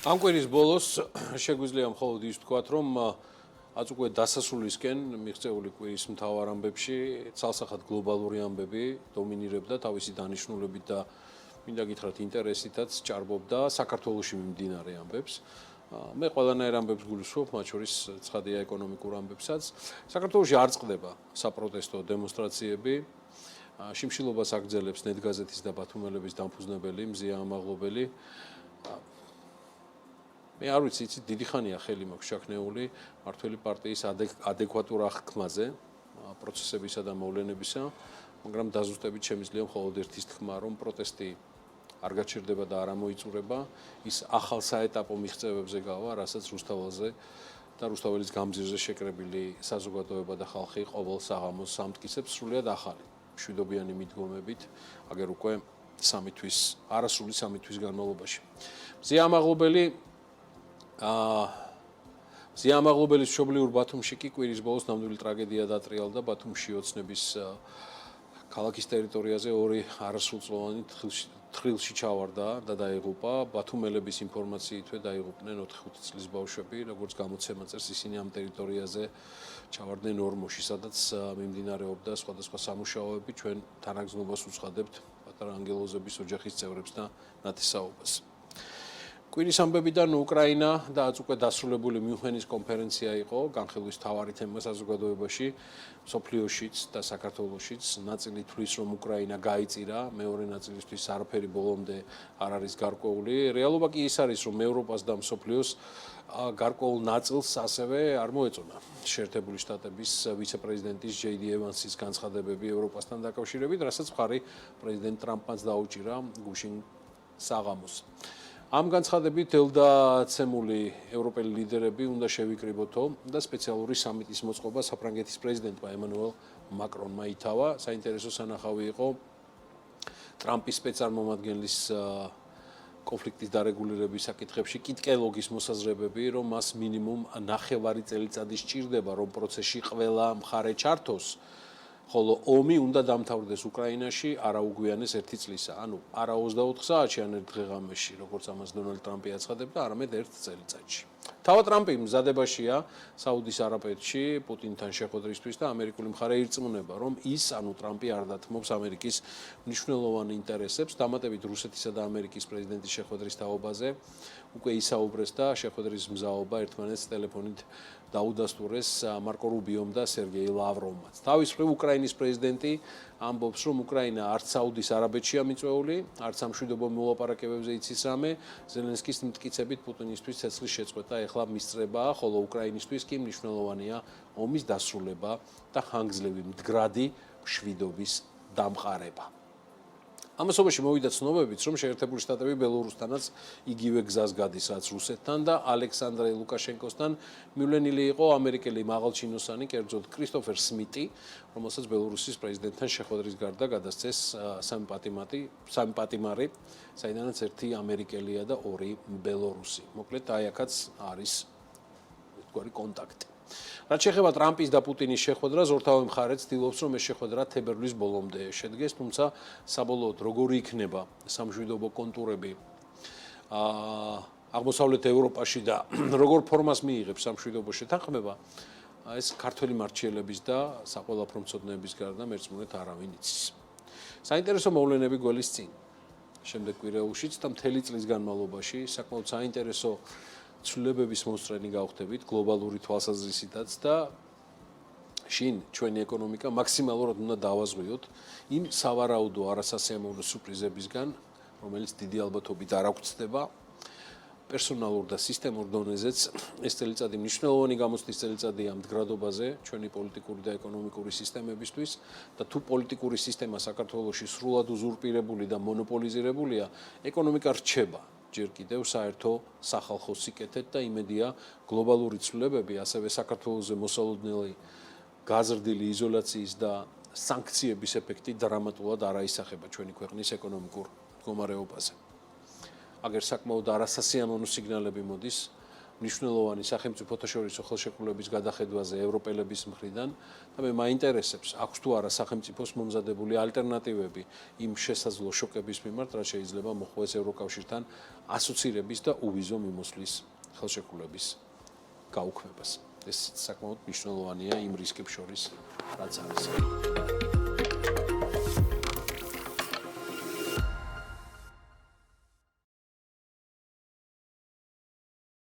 ამ კვირის ბოლოს შეგვიძლია მხოლოდ ის ვთქვათ, რომ აწ უკვე დასასრულისკენ მიღწეული კვირის მთავარ ამბებში ცალსახად გლობალური ამბები დომინირებდა თავისი დანიშნულებით და მინდა გითხრათ ინტერესითაც ჭარბობდა საქართველოში მიმდინარე ამბებს. მე ყველანაირ ამბებს გულისხმობ, მათ შორის ცხადია ეკონომიკურ ამბებსაც. საქართველოში არ წყდება საპროტესტო დემონსტრაციები. შიმშილობას აგრძელებს ნეტგაზეთის და ბათუმელების დამფუძნებელი მზია ამაღლობელი. მე არ ვიცი, იცით, დიდი ხანია ხელი მაქვს ჩაქნეული მართველი პარტიის ადეკვატურ აღქმაზე პროცესებისა და მოვლენებისა, მაგრამ დაზუსტებით შემიძლია მხოლოდ ერთის თქმა, რომ პროტესტი არ გაჩერდება და არ ამოიწურება, ის ახალ საეტაპო მიღწევებზე გავა, რასაც რუსთაველზე და რუსთაველის გამზირზე შეკრებილი საზოგადოება და ხალხი ყოველ საღამოს სამტკიცებს სრულიად ახალი მშვიდობიანი მიდგომებით, აგერ უკვე არასრული 3 თვის განმავლობაში. მზია ამაღლობელის მშობლიურ ბათუმში კი კვირის ბოლოს ნამდვილი ტრაგედია დატრიალდა. ბათუმში ოცნების ქალაქის ტერიტორიაზე 2 არასრულწლოვანი თხრილში ჩავარდა და დაიღუპა. ბათუმელების ინფორმაციითვე დაიღუპნენ 4-5 წლის ბავშვები, როგორც გამოცემა წერს, ისინი ამ ტერიტორიაზე ჩავარდნენ ორმოში, სადაც მიმდინარეობდა სხვადასხვა სამუშაოები. ჩვენ თანაგზნობას უცხადებთ პატარა ანგელოზების ოჯახის წევრებს და ნათესაობას. კვირის ამბებიდან უკრაინა და აწ უკვე დასრულებული მიუნხენის კონფერენცია იყო, განხილვის მთავარი თემა საზოგადოებაში, მსოფლიოშიც და საქართველოშიც. ნაწილი თვლის, რომ უკრაინა გაიწირა, მეორე ნაწილისთვის არაფერი ბოლომდე არ არის გარკვეული. რეალობა კი ის არის, რომ ევროპას და მსოფლიოს გარკვეულ ნაწილს ასევე არ მოეწონა შეერთებული შტატების ვიცე-პრეზიდენტის ჯეი-დი ევანსის განცხადებები ევროპასთან დაკავშირებით, რასაც მხარი პრეზიდენტ ტრამპმაც დაუჭირა გუშინ საღამოს. ამ განცხადებით ელდაცემული ევროპელი ლიდერები უნდა შევიკრიბოთო და სპეციალური სამიტის მოწყობა საფრანგეთის პრეზიდენტმა ემანუელ მაკრონმა ითავა. საინტერესო სანახავი იყო ტრამპის სპეცარმომადგენლის კონფლიქტის დარეგულირების საკითხებში კიტკელოგის მოსაზრებები, რომ მას მინიმუმ 9 წელიწადი სჭირდება, რომ პროცესში ყველა მხარე ჩართოს, ხოლო ომი უნდა დამთავრდეს უკრაინაში არა უგვიანეს 1 წლისა, ანუ არა 24 საათში, ან 1 დღე-ღამეში, როგორც ამას დონალდ ტრამპი აცხადებდა, არამედ 1 წელიწადში. თავად ტრამპი მზადებაშია საუდის არაბეთში პუტინთან შეხვედრისთვის და ამერიკული მხარე ირწმუნება, რომ ის, ანუ ტრამპი არ დათმობს ამერიკის მნიშვნელოვან ინტერესებს, დამატებით რუსეთისა და ამერიკის პრეზიდენტის შეხვედრის თაობაზე უკვე ისაუბრეს და შეხვედრის მზაობა ერთმანეთს ტელეფონით დაუდასტურეს მარკო რუბიომ და სერგეი ლავროვმაც. თავის მხრივ უკრაინის პრეზიდენტი ამბობს, რომ უკრაინა არც საუდის არაბეთშია მიწვეული, არც სამშვიდობო მოლაპარაკებებზე იცის რამე. ზელენსკის მტკიცებით პუტინისთვის ცეცხლის შეწყვეტა ეხლა მისწრებაა, ხოლო უკრაინისთვის კი მნიშვნელოვანია ომის დასრულება და ხანგრძლივი მდგრადი მშვიდობის დამყარება. ამასობაში მოვიდა ცნობებიც, რომ შეერთებული შტატები ბელორუსთანაც იგივე გზას გადის, რაც რუსეთთან და ალექსანდრე ლუკაშენკოსთან მივლენილი იყო ამერიკელი მაღალჩინოსანი, კერძოდ კრისტოფერ სმიტი, რომელსაც ბელორუსის პრეზიდენტთან შეხვედრის გარდა გადასცეს 3 პატიმარი, საიდანაც 1 ამერიკელია და 2 ბელორუსი. მოკლედ აი აქაც არის თქვარი კონტაქტი. რაც შეეხება ტრამპის და პუტინის შეხვედრას, ორთავე მხარე ცდილობს, რომ ეს შეხვედრა თებერვლის ბოლომდე შედგეს, თუმცა საბოლოოდ როგორი იქნება სამშვიდობო კონტურები აღმოსავლეთ ევროპაში და როგორ ფორმას მიიღებს სამშვიდობო შეთანხმება, ეს ქართველი მართლიერების და საყოველთაო მცოდნეების გარდა მერწმუნეთ არავინ იცის. საინტერესო მოვლენები გველის წინ. შემდეგ კვირეულშიც და მთელი წლის განმავლობაში საკმაოდ საინტერესო ცვლილებების მოსწრენი გავხდებით გლობალური თვალსაზრისითაც და შინ ჩვენი ეკონომიკა მაქსიმალურად უნდა დავაზღვიოთ იმ სავარაუდო არასასიამოვნო სურპრიზებისგან, რომელიც დიდი ალბათობით არ აღწდება პერსონალურ და სისტემურ დონეზეც. ეს წელიწადი მნიშვნელოვანი გამოცდის წელიწადია მდგრადობაზე ჩვენი პოლიტიკური და ეკონომიკური სისტემებისთვის და თუ პოლიტიკური სისტემა საქართველოში სრულად უზურპირებული და მონოპოლიზირებულია, ეკონომიკა რჩება ჯერ კიდევ საერთო სახალხო სიკეთეთ და იმედია გლობალური ცვლილებები, ასევე საქართველოზე მოსალოდნელი გაზრდილი იზოლაციის და სანქციების ეფექტი დრამატულად არ აისახება ჩვენი ქვეყნის ეკონომიკურ მდგომარეობაზე. აგერ საკმაოდ არასასიამოვნო სიგნალები მოდის მნიშვნელოვანი სახელმწიფოთა შორისო ხელშეკრულების გადახედვაზე ევროპელების მხრიდან და მე მაინტერესებს აქვს თუ არა სახელმწიფოს მომზადებული ალტერნატივები იმ შესაძლო შოკების მიმართ, რაც შეიძლება მოხვდეს ევროკავშირთან ასოცირების და უვიზო მიმოსვლის ხელშეკრულების გაუქმებას. ეს საკმაოდ მნიშვნელოვანია იმ რისკებს შორის, რაც არის.